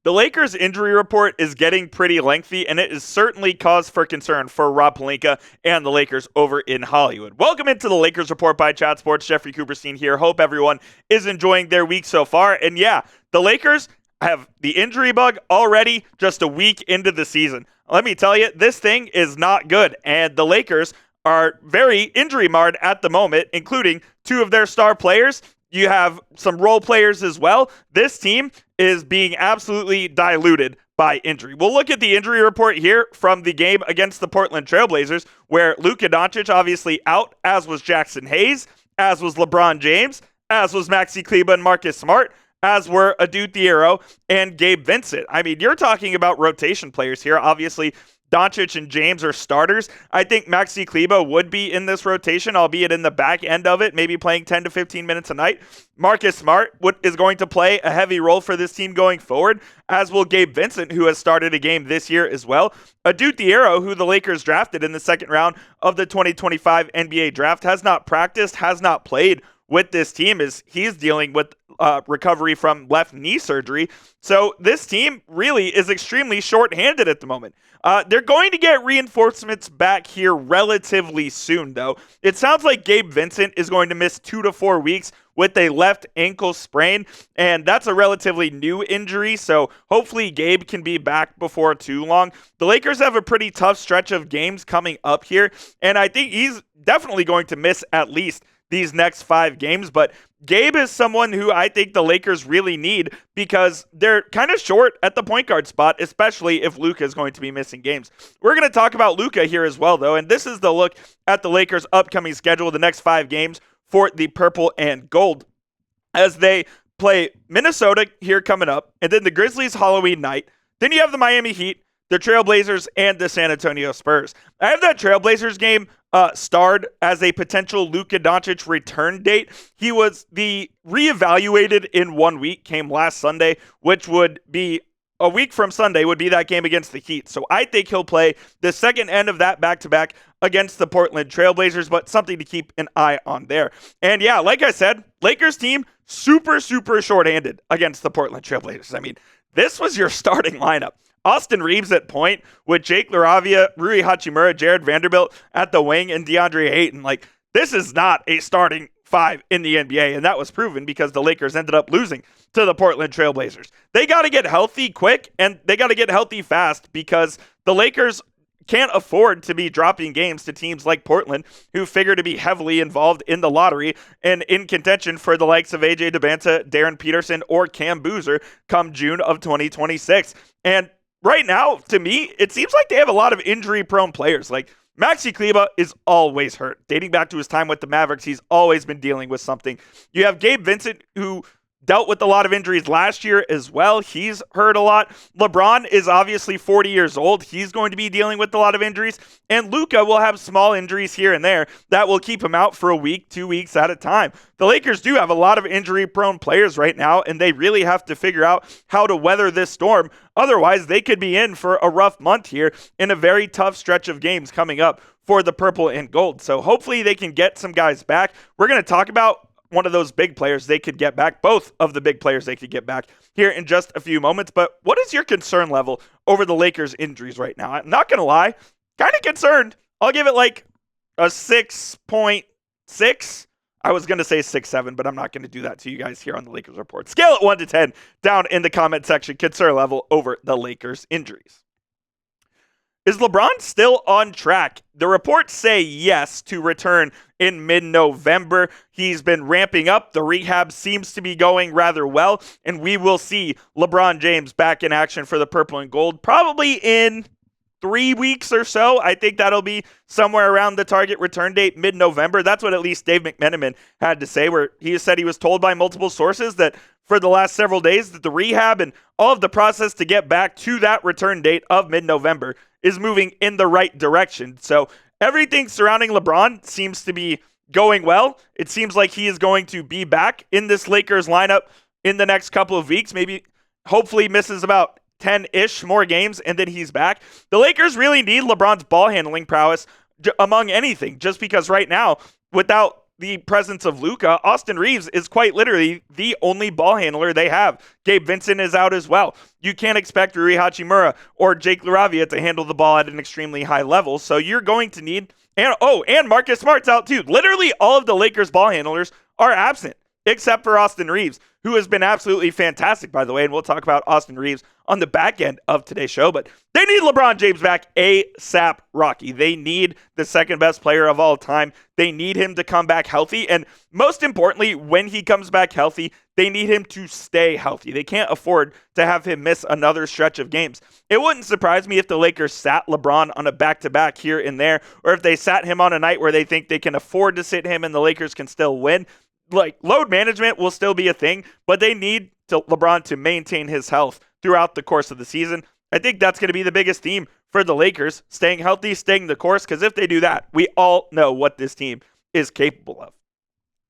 The Lakers injury report is getting pretty lengthy, and it is certainly cause for concern for Rob Pelinka and the Lakers over in Hollywood. Welcome into the Lakers Report by Chat Sports. Jeffrey Cooperstein here. Hope everyone is enjoying their week so far. And yeah, the Lakers have the injury bug already just a week into the season. Let me tell you, this thing is not good, and the Lakers are very injury marred at the moment, including two of their star players. You have some role players as well. This team is being absolutely diluted by injury. We'll look at the injury report here from the game against the Portland Trailblazers, where Luka Doncic obviously out, as was Jackson Hayes, as was LeBron James, as was Maxi Kleber and Marcus Smart, as were Adou Thiero and Gabe Vincent. I mean, you're talking about rotation players here. Obviously, Doncic and James are starters. I think Maxi Kleber would be in this rotation, albeit in the back end of it, maybe playing 10 to 15 minutes a night. Marcus Smart is going to play a heavy role for this team going forward, as will Gabe Vincent, who has started a game this year as well. Adou Thiero, who the Lakers drafted in the second round of the 2025 NBA draft, has not practiced, has not played with this team, as he's dealing with recovery from left knee surgery. So this team really is extremely shorthanded at the moment. They're going to get reinforcements back here relatively soon, though. It sounds like Gabe Vincent is going to miss 2 to 4 weeks with a left ankle sprain, and that's a relatively new injury, so hopefully Gabe can be back before too long. The Lakers have a pretty tough stretch of games coming up here, and I think he's definitely going to miss at least these next 5 games, but Gabe is someone who I think the Lakers really need because they're kind of short at the point guard spot, especially if Luka is going to be missing games. We're going to talk about Luka here as well, though, and this is the look at the Lakers' upcoming schedule, the next 5 games for the purple and gold, as they play Minnesota here coming up, and then the Grizzlies Halloween night. Then you have the Miami Heat, the Trailblazers, and the San Antonio Spurs. I have that Trailblazers game starred as a potential Luka Doncic return date. He was the reevaluated in 1 week, came last Sunday, which would be a week from Sunday would be that game against the Heat. So I think he'll play the second end of that back-to-back against the Portland Trailblazers, but something to keep an eye on there. And yeah, like I said, Lakers team super shorthanded against the Portland Trailblazers. I mean, this was your starting lineup. Austin Reaves at point with Jake LaRavia, Rui Hachimura, Jared Vanderbilt at the wing, and DeAndre Ayton. Like, this is not a starting 5 in the NBA, and that was proven because the Lakers ended up losing to the Portland Trailblazers. They got to get healthy quick, and they got to get healthy fast because the Lakers can't afford to be dropping games to teams like Portland, who figure to be heavily involved in the lottery and in contention for the likes of AJ Debanta, Darren Peterson, or Cam Boozer come June of 2026. And right now, to me, it seems like they have a lot of injury-prone players. Like, Maxi Kleber is always hurt. Dating back to his time with the Mavericks, he's always been dealing with something. You have Gabe Vincent, who dealt with a lot of injuries last year as well. He's hurt a lot. LeBron is obviously 40 years old. He's going to be dealing with a lot of injuries. And Luka will have small injuries here and there that will keep him out for a week, 2 weeks at a time. The Lakers do have a lot of injury-prone players right now, and they really have to figure out how to weather this storm. Otherwise, they could be in for a rough month here in a very tough stretch of games coming up for the purple and gold. So hopefully they can get some guys back. We're going to talk about one of those big players they could get back, both of the big players they could get back here in just a few moments. But what is your concern level over the Lakers' injuries right now? I'm not going to lie, kind of concerned. I'll give it like a 6.6. I was going to say 6.7, but I'm not going to do that to you guys here on the Lakers Report. Scale it 1 to 10 down in the comment section. Concern level over the Lakers' injuries. Is LeBron still on track? The reports say yes to return in mid-November. He's been ramping up. The rehab seems to be going rather well, and we will see LeBron James back in action for the purple and gold probably in 3 weeks or so. I think that'll be somewhere around the target return date, mid-November. That's what at least Dave McMenamin had to say, where he said he was told by multiple sources that for the last several days that the rehab and all of the process to get back to that return date of mid-November is moving in the right direction. So everything surrounding LeBron seems to be going well. It seems like he is going to be back in this Lakers lineup in the next couple of weeks. Maybe, hopefully misses about 10-ish more games, and then he's back. The Lakers really need LeBron's ball handling prowess among anything, just because right now, without the presence of Luka, Austin Reaves is quite literally the only ball handler they have. Gabe Vincent is out as well. You can't expect Rui Hachimura or Jake LaRavia to handle the ball at an extremely high level, so you're going to need, and Marcus Smart's out too. Literally all of the Lakers ball handlers are absent, except for Austin Reaves, who has been absolutely fantastic, by the way, and we'll talk about Austin Reaves on the back end of today's show, but they need LeBron James back ASAP, Rocky. They need the second best player of all time. They need him to come back healthy, and most importantly, when he comes back healthy, they need him to stay healthy. They can't afford to have him miss another stretch of games. It wouldn't surprise me if the Lakers sat LeBron on a back-to-back here and there, or if they sat him on a night where they think they can afford to sit him and the Lakers can still win. Like, load management will still be a thing, but they need LeBron to maintain his health throughout the course of the season. I think that's going to be the biggest theme for the Lakers, staying healthy, staying the course, because if they do that, we all know what this team is capable of.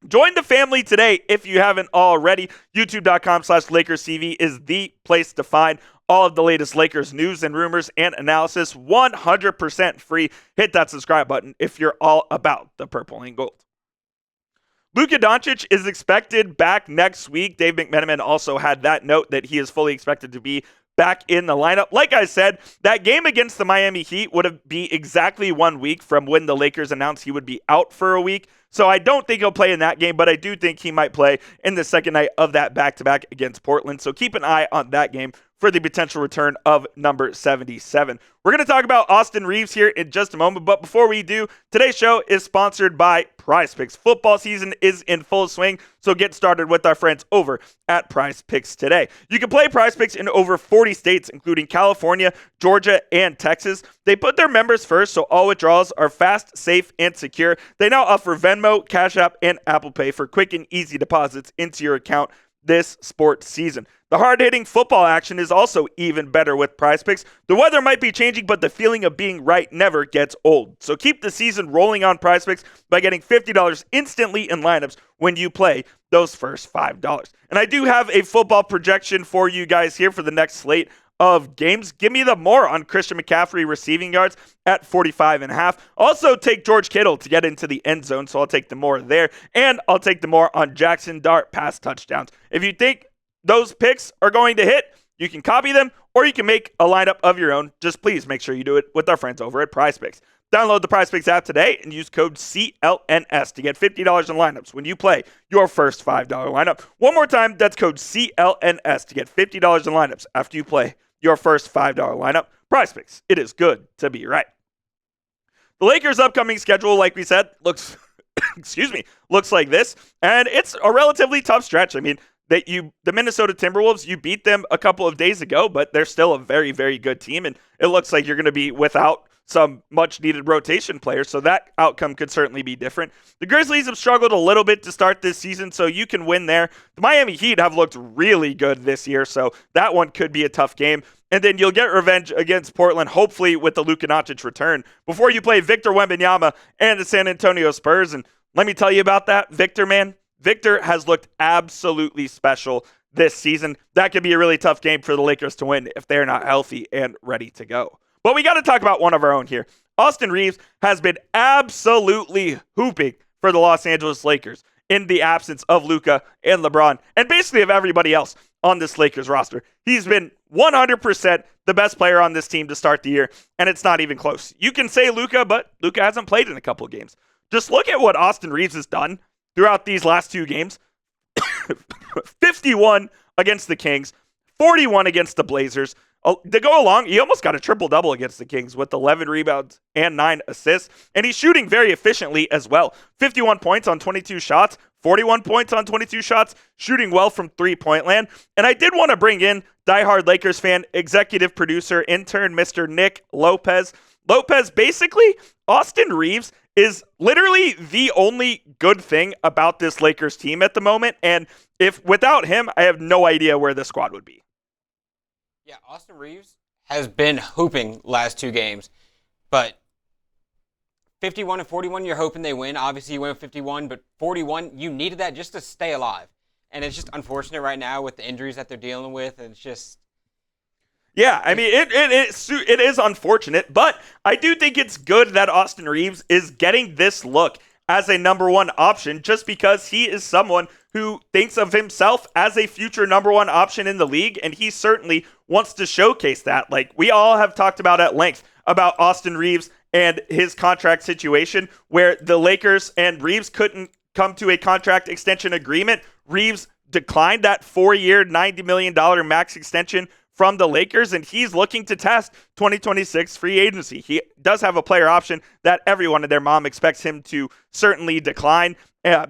Join the family today if you haven't already. YouTube.com/LakersTV is the place to find all of the latest Lakers news and rumors and analysis, 100% free. Hit that subscribe button if you're all about the purple and gold. Luka Doncic is expected back next week. Dave McMenamin also had that note that he is fully expected to be back in the lineup. Like I said, that game against the Miami Heat would be exactly 1 week from when the Lakers announced he would be out for a week. So I don't think he'll play in that game, but I do think he might play in the second night of that back-to-back against Portland. So keep an eye on that game for the potential return of number 77. We're going to talk about Austin Reaves here in just a moment, but before we do, today's show is sponsored by Prize Picks. Football season is in full swing, so get started with our friends over at Prize Picks today. You can play Prize Picks in over 40 states, including California, Georgia, and Texas. They put their members first, so all withdrawals are fast, safe, and secure. They now offer Venmo, Cash App, and Apple Pay for quick and easy deposits into your account this sports season. The hard-hitting football action is also even better with Prize Picks. The weather might be changing, but the feeling of being right never gets old. So keep the season rolling on Prize Picks by getting $50 instantly in lineups when you play those first $5. And I do have a football projection for you guys here for the next slate of games. Give me the more on Christian McCaffrey receiving yards at 45.5. Also take George Kittle to get into the end zone, so I'll take the more there. And I'll take the more on Jackson Dart pass touchdowns. If you think those picks are going to hit, you can copy them or you can make a lineup of your own. Just please make sure you do it with our friends over at Prize Picks. Download the Prize Picks app today and use code CLNS to get $50 in lineups when you play your first $5 lineup. One more time, that's code CLNS to get $50 in lineups after you play your first $5 lineup. Prize Picks, it is good to be right. The Lakers' upcoming schedule, like we said, looks looks like this, and it's a relatively tough stretch. I mean, the Minnesota Timberwolves, you beat them a couple of days ago, but they're still a very, very good team, and it looks like you're going to be without some much-needed rotation players, so that outcome could certainly be different. The Grizzlies have struggled a little bit to start this season, so you can win there. The Miami Heat have looked really good this year, so that one could be a tough game. And then you'll get revenge against Portland, hopefully with the Luka Doncic return, before you play Victor Wembanyama and the San Antonio Spurs. And let me tell you about that. Victor has looked absolutely special this season. That could be a really tough game for the Lakers to win if they're not healthy and ready to go. But we got to talk about one of our own here. Austin Reaves has been absolutely hooping for the Los Angeles Lakers in the absence of Luka and LeBron and basically of everybody else on this Lakers roster. He's been 100% the best player on this team to start the year, and it's not even close. You can say Luka, but Luka hasn't played in a couple of games. Just look at what Austin Reaves has done throughout these last two games. 51 against the Kings, 41 against the Blazers. To go along, he almost got a triple-double against the Kings with 11 rebounds and 9 assists, and he's shooting very efficiently as well. 51 points on 22 shots, 41 points on 22 shots, shooting well from three-point land. And I did want to bring in diehard Lakers fan, executive producer, intern, Mr. Nick Lopez. Basically, Austin Reaves is literally the only good thing about this Lakers team at the moment, and if without him, I have no idea where the squad would be. Yeah, Austin Reaves has been hooping last two games, but 51 and 41, you're hoping they win. Obviously, you win with 51, but 41, you needed that just to stay alive. And it's just unfortunate right now with the injuries that they're dealing with, and it's just... Yeah, I mean, it is unfortunate, but I do think it's good that Austin Reaves is getting this look as a number one option just because he is someone who thinks of himself as a future number one option in the league, and he certainly wants to showcase that. Like, we all have talked about at length about Austin Reaves and his contract situation, where the Lakers and Reaves couldn't come to a contract extension agreement. Reaves declined that 4-year, $90 million max extension from the Lakers, and he's looking to test 2026 free agency. He does have a player option that everyone and their mom expects him to certainly decline,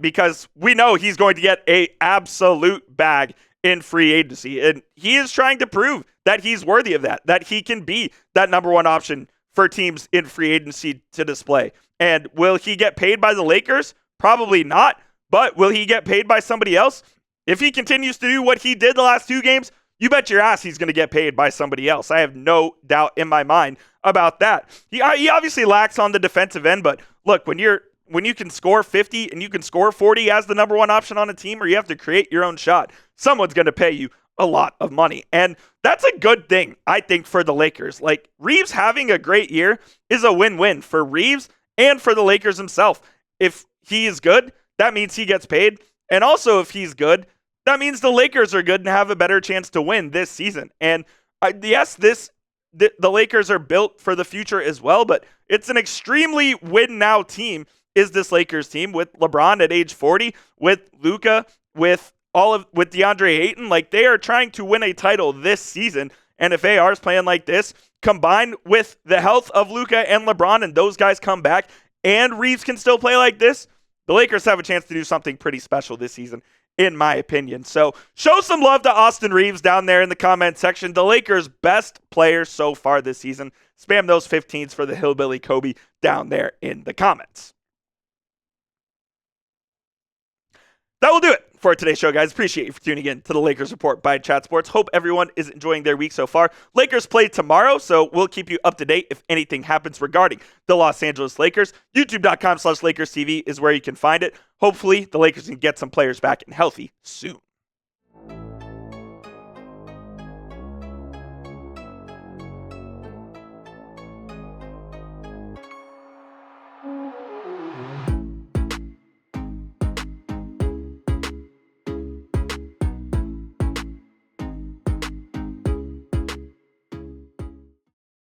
because we know he's going to get a absolute bag in free agency, and he is trying to prove that he's worthy of that he can be that number one option for teams in free agency to display. And will he get paid by the Lakers? Probably not, but will he get paid by somebody else? If he continues to do what he did the last 2 games, you bet your ass he's going to get paid by somebody else. I have no doubt in my mind about that. He obviously lacks on the defensive end, but look, when you can score 50 and you can score 40 as the number one option on a team, or you have to create your own shot, someone's going to pay you a lot of money. And that's a good thing, I think, for the Lakers. Like, Reaves having a great year is a win-win for Reaves and for the Lakers himself. If he is good, that means he gets paid. And also, if he's good, that means the Lakers are good and have a better chance to win this season. And yes, the Lakers are built for the future as well, but it's an extremely win-now team, is this Lakers team, with LeBron at age 40, with Luka, with DeAndre Ayton. Like, they are trying to win a title this season. And if AR is playing like this, combined with the health of Luka and LeBron, and those guys come back, and Reaves can still play like this, the Lakers have a chance to do something pretty special this season, in my opinion. So show some love to Austin Reaves down there in the comment section. The Lakers' best player so far this season. Spam those 15s for the Hillbilly Kobe down there in the comments. That will do it for today's show, guys. Appreciate you for tuning in to the Lakers Report by Chat Sports. Hope everyone is enjoying their week so far. Lakers play tomorrow, so we'll keep you up to date if anything happens regarding the Los Angeles Lakers. YouTube.com/LakersTV is where you can find it. Hopefully, the Lakers can get some players back and healthy soon.